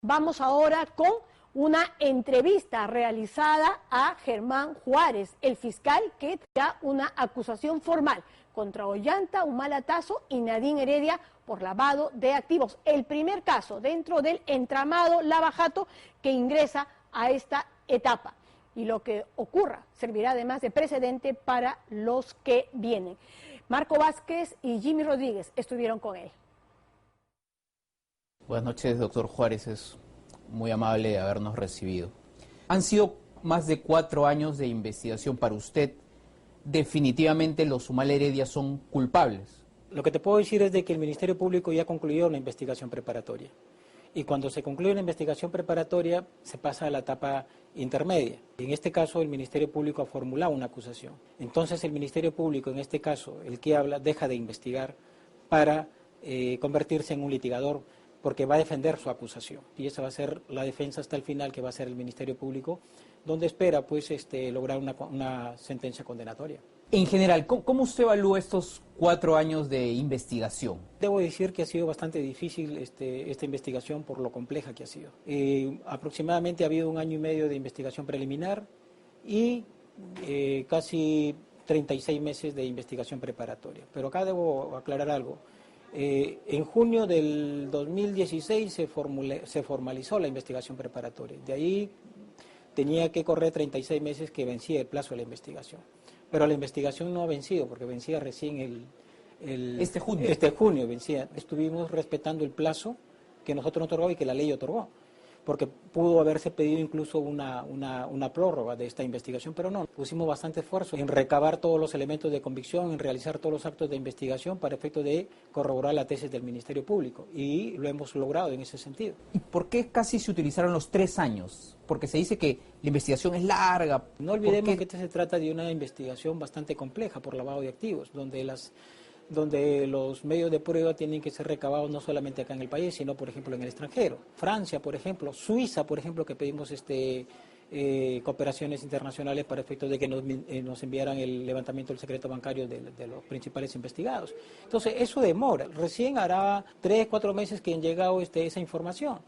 Vamos ahora con una entrevista realizada a Germán Juárez, el fiscal que da una acusación formal contra Ollanta Humala Tasso y Nadine Heredia por lavado de activos. El primer caso dentro del entramado Lava Jato que ingresa a esta etapa. Y lo que ocurra servirá además de precedente para los que vienen. Marco Vázquez y Jimmy Rodríguez estuvieron con él. Buenas noches, doctor Juárez. Es muy amable de habernos recibido. Han sido más de 4 años de investigación para usted. Definitivamente los Humala Heredia son culpables. Lo que te puedo decir es de que el Ministerio Público ya concluyó una investigación preparatoria. Y cuando se concluye una investigación preparatoria, se pasa a la etapa intermedia. En este caso, el Ministerio Público ha formulado una acusación. Entonces, el Ministerio Público, en este caso, el que habla, deja de investigar para convertirse en un litigador, porque va a defender su acusación. Y esa va a ser la defensa hasta el final, que va a ser el Ministerio Público, donde espera pues lograr una sentencia condenatoria. En general, ¿cómo usted evalúa estos 4 años de investigación? Debo decir que ha sido bastante difícil esta investigación por lo compleja que ha sido. Aproximadamente ha habido 1 año y medio de investigación preliminar y casi 36 meses de investigación preparatoria. Pero acá debo aclarar algo. En junio del 2016 se formalizó la investigación preparatoria. De ahí tenía que correr 36 meses que vencía el plazo de la investigación. Pero la investigación no ha vencido, porque vencía recién Este junio vencía. Estuvimos respetando el plazo que nosotros otorgamos y que la ley otorgó, porque pudo haberse pedido incluso una prórroga de esta investigación, pero no. Pusimos bastante esfuerzo en recabar todos los elementos de convicción, en realizar todos los actos de investigación para efecto de corroborar la tesis del Ministerio Público, y lo hemos logrado en ese sentido. ¿Y por qué casi se utilizaron los 3 años? Porque se dice que la investigación es larga. No olvidemos que se trata de una investigación bastante compleja por lavado de activos, donde los medios de prueba tienen que ser recabados no solamente acá en el país, sino por ejemplo en el extranjero. Francia, por ejemplo, Suiza, por ejemplo, que pedimos cooperaciones internacionales para efectos de que nos enviaran el levantamiento del secreto bancario de los principales investigados. Entonces, eso demora. Recién hará 3, 4 meses que han llegado esa información.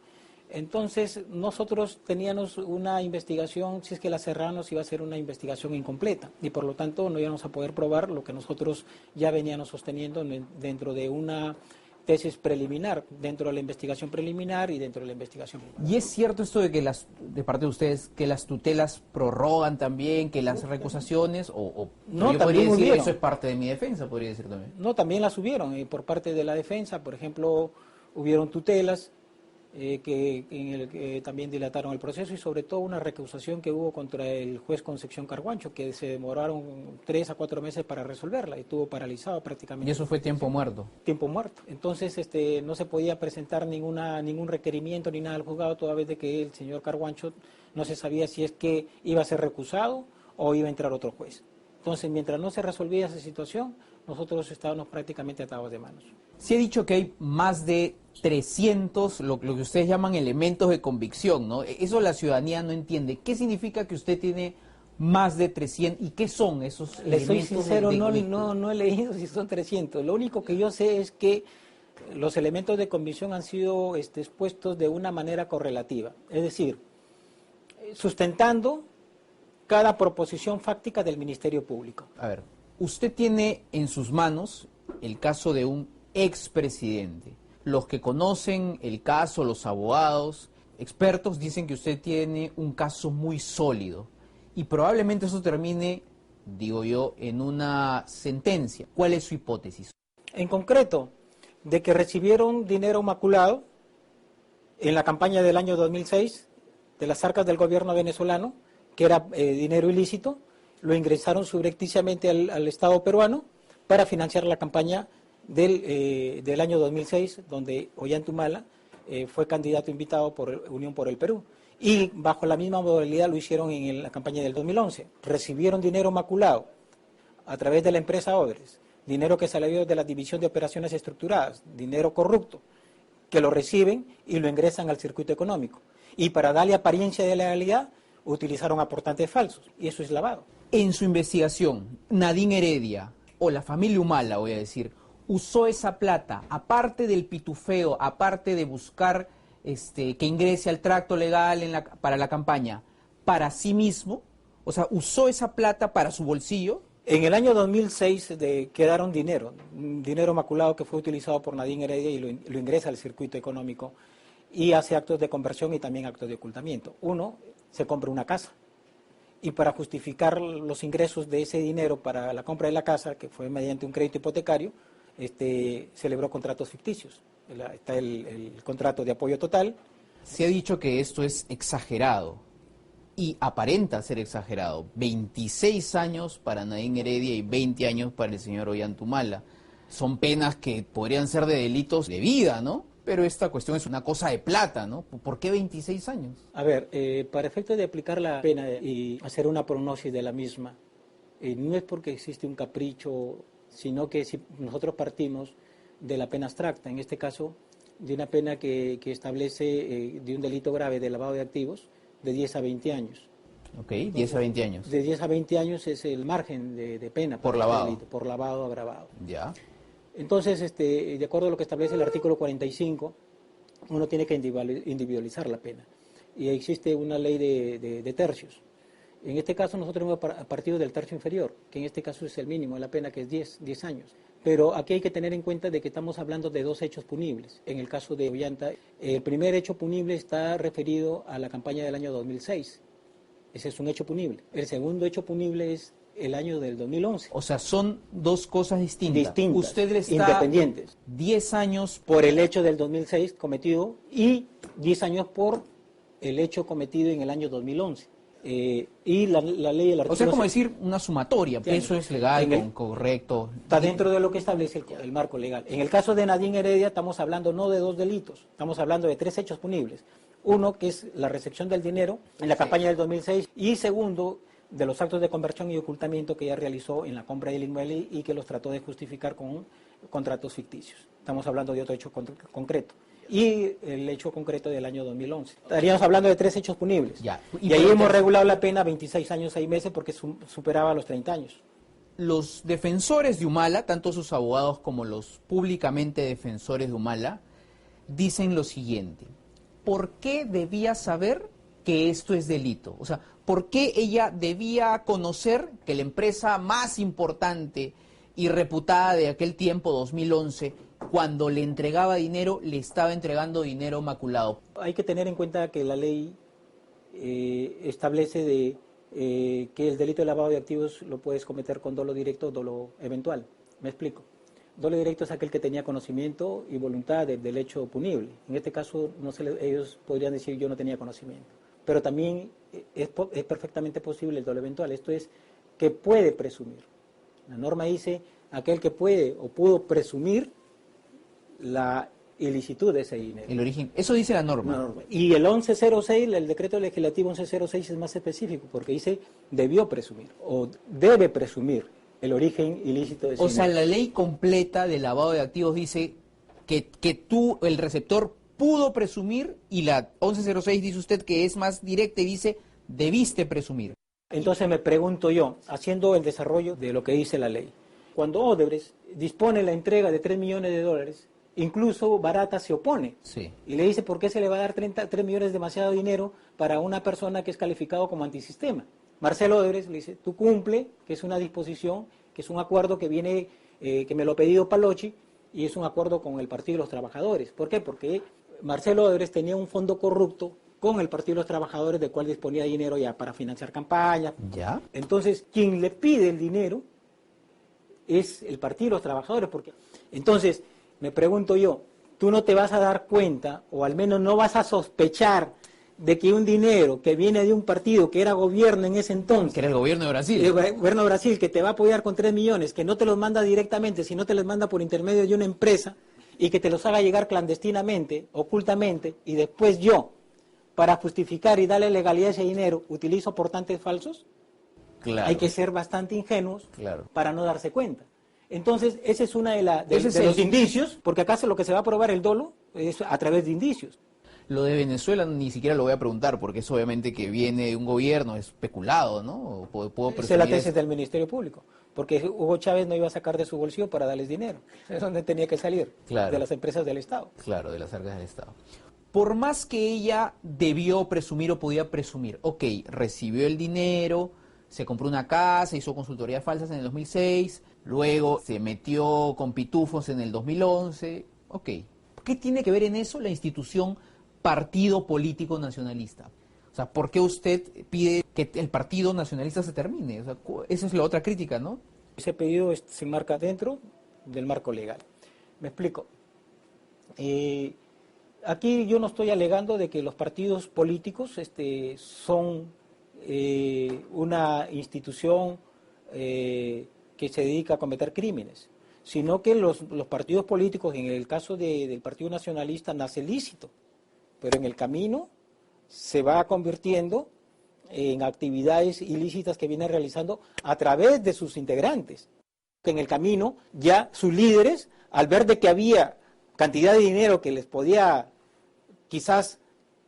Entonces, nosotros teníamos una investigación, si es que la cerramos, iba a ser una investigación incompleta, y por lo tanto no íbamos a poder probar lo que nosotros ya veníamos sosteniendo dentro de una tesis preliminar, dentro de la investigación preliminar y dentro de la investigación. ¿Y es cierto esto de que de parte de ustedes, que las tutelas prorrogan también, que las recusaciones, no, yo podría decir, eso es parte de mi defensa, podría decir también? No, también la subieron, por parte de la defensa, por ejemplo, hubieron tutelas, que también dilataron el proceso, y sobre todo una recusación que hubo contra el juez Concepción Carguancho, que se demoraron 3 a 4 meses para resolverla y estuvo paralizado prácticamente. ¿Y eso fue tiempo muerto? Tiempo muerto. Entonces no se podía presentar ningún requerimiento ni nada al juzgado, toda vez de que el señor Carguancho no se sabía si es que iba a ser recusado o iba a entrar otro juez. Entonces, mientras no se resolvía esa situación, nosotros estábamos prácticamente atados de manos. Se ha dicho que hay más de 300, lo que ustedes llaman elementos de convicción, ¿no? Eso la ciudadanía no entiende. ¿Qué significa que usted tiene más de 300 y qué son esos elementos? Le soy sincero, no he leído si son 300. Lo único que yo sé es que los elementos de convicción han sido expuestos de una manera correlativa, es decir, sustentando cada proposición fáctica del Ministerio Público. A ver, usted tiene en sus manos el caso de un expresidente. Los que conocen el caso, los abogados, expertos, dicen que usted tiene un caso muy sólido y probablemente eso termine, digo yo, en una sentencia. ¿Cuál es su hipótesis? En concreto, de que recibieron dinero maculado en la campaña del año 2006 de las arcas del gobierno venezolano, que era dinero ilícito, lo ingresaron subrepticiamente al Estado peruano para financiar la campaña del año 2006, donde Ollanta Humala fue candidato invitado por Unión por el Perú. Y bajo la misma modalidad lo hicieron en la campaña del 2011. Recibieron dinero maculado a través de la empresa Odres, dinero que salió de la División de Operaciones Estructuradas, dinero corrupto, que lo reciben y lo ingresan al circuito económico. Y para darle apariencia de legalidad, utilizaron aportantes falsos, y eso es lavado. En su investigación, Nadine Heredia, o la familia Humala, voy a decir, usó esa plata, aparte del pitufeo, aparte de buscar que ingrese al tracto legal para la campaña para sí mismo? O sea, ¿usó esa plata para su bolsillo? En el año 2006 quedaron un dinero maculado que fue utilizado por Nadine Heredia y lo ingresa al circuito económico y hace actos de conversión y también actos de ocultamiento. Uno, se compra una casa y para justificar los ingresos de ese dinero para la compra de la casa, que fue mediante un crédito hipotecario, celebró contratos ficticios. Está el contrato de apoyo total. Se ha dicho que esto es exagerado. Y aparenta ser exagerado. 26 años para Nadine Heredia y 20 años para el señor Ollanta Humala. Son penas que podrían ser de delitos de vida, ¿no? Pero esta cuestión es una cosa de plata, ¿no? ¿Por qué 26 años? A ver, para efectos de aplicar la pena y hacer una prognosis de la misma, no es porque existe un capricho, sino que si nosotros partimos de la pena abstracta, en este caso de una pena que establece de un delito grave de lavado de activos, de 10 a 20 años. Ok, 10 a 20 años. De 10 a 20 años es el margen de pena. Por lavado. Delito, por lavado agravado. Ya. Entonces, de acuerdo a lo que establece el artículo 45, uno tiene que individualizar la pena. Y existe una ley de tercios. En este caso nosotros hemos partido del tercio inferior, que en este caso es el mínimo de la pena, que es 10 años. Pero aquí hay que tener en cuenta de que estamos hablando de dos hechos punibles. En el caso de Ollanta, el primer hecho punible está referido a la campaña del año 2006. Ese es un hecho punible. El segundo hecho punible es el año del 2011. O sea, son dos cosas distintas. Usted le está independientes. 10 años por el hecho del 2006 cometido y 10 años por el hecho cometido en el año 2011. Y la ley del artículo... O sea, como decir una sumatoria, que eso es legal, correcto. Está dentro de lo que establece el marco legal. En el caso de Nadine Heredia estamos hablando no de dos delitos, estamos hablando de tres hechos punibles. Uno, que es la recepción del dinero en la campaña del 2006, y segundo, de los actos de conversión y ocultamiento que ella realizó en la compra del inmueble y que los trató de justificar con contratos ficticios. Estamos hablando de otro hecho concreto. Y el hecho concreto del año 2011. Estaríamos hablando de tres hechos punibles. Ya. Y ahí hemos regulado la pena a 26 años, 6 meses, porque superaba los 30 años. Los defensores de Humala, tanto sus abogados como los públicamente defensores de Humala, dicen lo siguiente: ¿por qué debía saber que esto es delito? O sea, ¿por qué ella debía conocer que la empresa más importante y reputada de aquel tiempo, 2011, cuando le entregaba dinero, le estaba entregando dinero maculado? Hay que tener en cuenta que la ley establece que el delito de lavado de activos lo puedes cometer con dolo directo o dolo eventual. Me explico. Dolo directo es aquel que tenía conocimiento y voluntad del hecho punible. En este caso, ellos podrían decir yo no tenía conocimiento. Pero también es perfectamente posible el dolo eventual. Esto es que puede presumir. La norma dice aquel que puede o pudo presumir la ilicitud de ese dinero. El origen, eso dice la norma. Y el 1106, el decreto legislativo 1106 es más específico porque dice debió presumir o debe presumir el origen ilícito de ese dinero. O sea, la ley completa de lavado de activos dice que tú, el receptor, pudo presumir, y la 1106 dice usted que es más directa y dice debiste presumir. Entonces me pregunto yo, haciendo el desarrollo de lo que dice la ley, cuando Odebrecht dispone la entrega de $3 millones, incluso Barata se opone, sí, y le dice por qué se le va a dar 3 millones demasiado dinero para una persona que es calificado como antisistema. Marcelo Odebrecht le dice, tú cumple, que es una disposición, que es un acuerdo que viene, que me lo ha pedido Palocci, y es un acuerdo con el Partido de los Trabajadores. ¿Por qué? Porque Marcelo Odebrecht tenía un fondo corrupto con el Partido de los Trabajadores, del cual disponía de dinero ya para financiar campañas. ¿Ya? Entonces, quien le pide el dinero es el Partido de los Trabajadores. Porque entonces, me pregunto yo, tú no te vas a dar cuenta, o al menos no vas a sospechar, de que un dinero que viene de un partido que era gobierno en ese entonces, que era el gobierno de Brasil, el gobierno de Brasil, que te va a apoyar con 3 millones, que no te los manda directamente, sino te los manda por intermedio de una empresa, y que te los haga llegar clandestinamente, ocultamente, y después yo, para justificar y darle legalidad a ese dinero, utilizo portantes falsos? claro, Hay que ser bastante ingenuos, claro, para no darse cuenta. Entonces, esa es una de los indicios, porque acá lo que se va a probar el dolo es a través de indicios. Lo de Venezuela ni siquiera lo voy a preguntar, porque es obviamente que viene de un gobierno especulado, ¿no? Puedo Esa es la tesis del Ministerio Público, porque Hugo Chávez no iba a sacar de su bolsillo para darles dinero, es donde tenía que salir, claro, de las empresas del Estado. Claro, de las arcas del Estado. por más que ella debió presumir o podía presumir, ok, recibió el dinero, se compró una casa, hizo consultorías falsas en el 2006, luego se metió con pitufos en el 2011, ok. ¿Qué tiene que ver en eso la institución Partido Político Nacionalista? O sea, ¿por qué usted pide que el Partido Nacionalista se termine? O sea, esa es la otra crítica, ¿no? Ese pedido se enmarca dentro del marco legal. Me explico. Aquí yo no estoy alegando de que los partidos políticos son una institución que se dedica a cometer crímenes, sino que los partidos políticos, en el caso del Partido Nacionalista, nace lícito, pero en el camino se va convirtiendo en actividades ilícitas que viene realizando a través de sus integrantes. En el camino ya sus líderes, al ver de que había cantidad de dinero que les podía quizás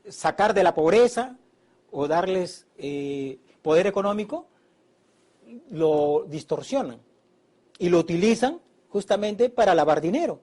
sacar de la pobreza o darles poder económico, lo distorsionan y lo utilizan justamente para lavar dinero.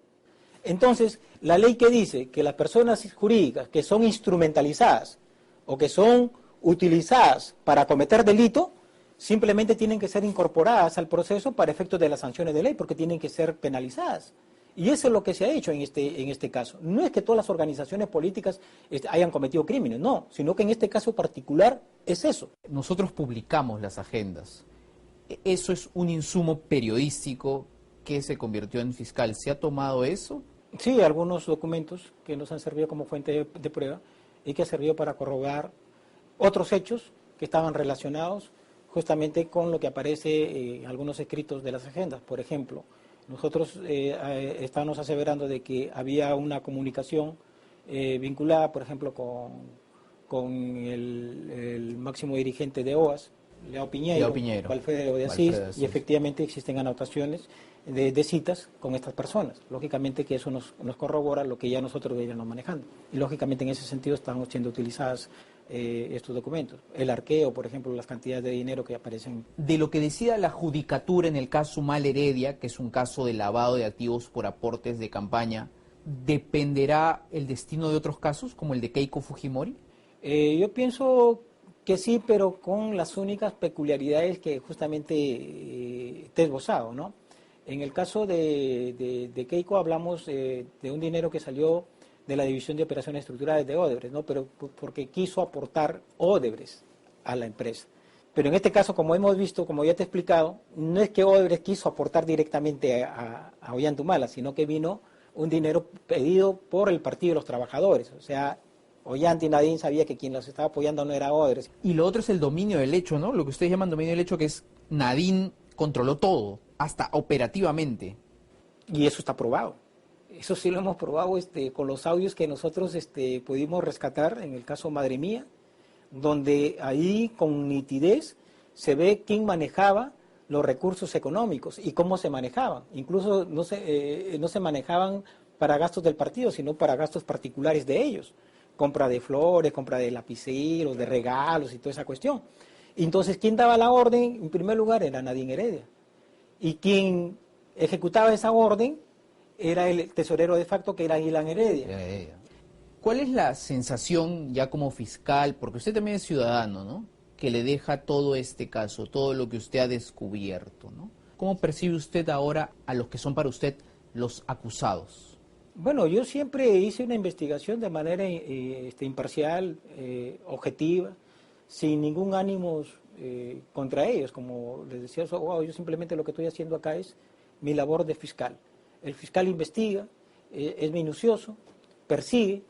Entonces, la ley que dice que las personas jurídicas que son instrumentalizadas o que son utilizadas para cometer delito, simplemente tienen que ser incorporadas al proceso para efectos de las sanciones de ley, porque tienen que ser penalizadas. Y eso es lo que se ha hecho en este caso. No es que todas las organizaciones políticas hayan cometido crímenes, no, sino que en este caso particular es eso. Nosotros publicamos las agendas. Eso es un insumo periodístico que se convirtió en fiscal. ¿Se ha tomado eso? Sí, algunos documentos que nos han servido como fuente de prueba y que ha servido para corroborar otros hechos que estaban relacionados justamente con lo que aparece en algunos escritos de las agendas. Por ejemplo, nosotros estábamos aseverando de que había una comunicación vinculada, por ejemplo, con el máximo dirigente de OAS, Leao Piñeiro, Alfredo de Asís, y efectivamente existen anotaciones de citas con estas personas. Lógicamente que eso nos corrobora lo que ya nosotros veníamos manejando. Y lógicamente en ese sentido están siendo utilizadas estos documentos. El arqueo, por ejemplo, las cantidades de dinero que aparecen. De lo que decida la judicatura en el caso Humala Heredia, que es un caso de lavado de activos por aportes de campaña, ¿dependerá el destino de otros casos, como el de Keiko Fujimori? Yo pienso que sí, pero con las únicas peculiaridades que justamente te he esbozado, ¿no? En el caso de Keiko hablamos de un dinero que salió de la División de Operaciones Estructurales de Odebrecht, ¿no? Pero porque quiso aportar Odebrecht a la empresa. Pero en este caso, como hemos visto, como ya te he explicado, no es que Odebrecht quiso aportar directamente a Ollanta Humala, sino que vino un dinero pedido por el Partido de los Trabajadores. O sea, Ollanta y Nadine sabía que quien los estaba apoyando no era Odebrecht. Y lo otro es el dominio del hecho, ¿no? Lo que ustedes llaman dominio del hecho, que es Nadine controló todo, hasta operativamente. Y eso está probado. Eso sí lo hemos probado con los audios que nosotros pudimos rescatar en el caso Madre Mía, donde ahí con nitidez se ve quién manejaba los recursos económicos y cómo se manejaban. Incluso no se manejaban para gastos del partido, sino para gastos particulares de ellos. Compra de flores, compra de lapiceros, de regalos y toda esa cuestión. Entonces, ¿quién daba la orden? En primer lugar era Nadine Heredia. Y quien ejecutaba esa orden era el tesorero de facto, que era Ilan Heredia. ¿Cuál es la sensación ya como fiscal, porque usted también es ciudadano, ¿no?, que le deja todo este caso, todo lo que usted ha descubierto, ¿no? ¿Cómo percibe usted ahora a los que son para usted los acusados? Bueno, yo siempre hice una investigación de manera imparcial, objetiva, sin ningún ánimo contra ellos. Como les decía su abogado, yo simplemente lo que estoy haciendo acá es mi labor de fiscal. El fiscal investiga, es minucioso, persigue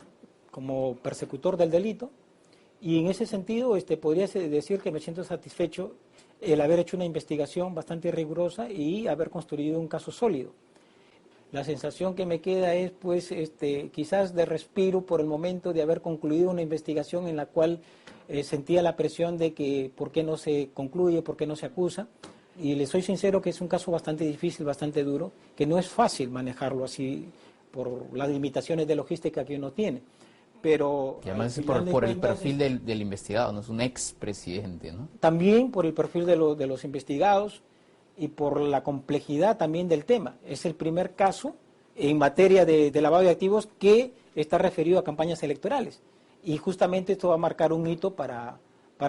como persecutor del delito, y en ese sentido podría decir que me siento satisfecho el haber hecho una investigación bastante rigurosa y haber construido un caso sólido. La sensación que me queda es, pues, quizás de respiro por el momento de haber concluido una investigación en la cual sentía la presión de que por qué no se concluye, por qué no se acusa. Y le soy sincero que es un caso bastante difícil, bastante duro, que no es fácil manejarlo así por las limitaciones de logística que uno tiene. Pero y además por el perfil del investigado, no es un expresidente, ¿no? También por el perfil de los investigados y por la complejidad también del tema. Es el primer caso en materia de lavado de activos que está referido a campañas electorales. Y justamente esto va a marcar un hito para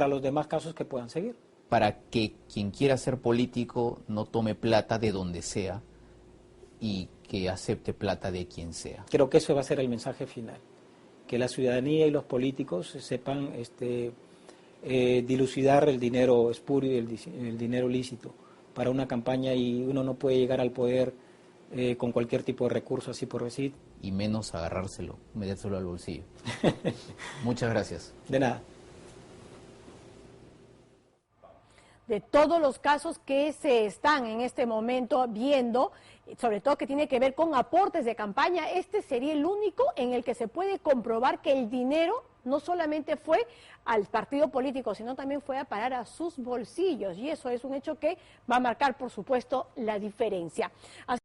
los demás casos que puedan seguir. Para que quien quiera ser político no tome plata de donde sea y que acepte plata de quien sea. Creo que eso va a ser el mensaje final, que la ciudadanía y los políticos sepan dilucidar el dinero espurio y el dinero lícito para una campaña, y uno no puede llegar al poder con cualquier tipo de recurso así por decir. Y menos agarrárselo, metérselo al bolsillo. Muchas gracias. De nada. De todos los casos que se están en este momento viendo, sobre todo que tiene que ver con aportes de campaña, este sería el único en el que se puede comprobar que el dinero no solamente fue al partido político, sino también fue a parar a sus bolsillos, y eso es un hecho que va a marcar, por supuesto, la diferencia.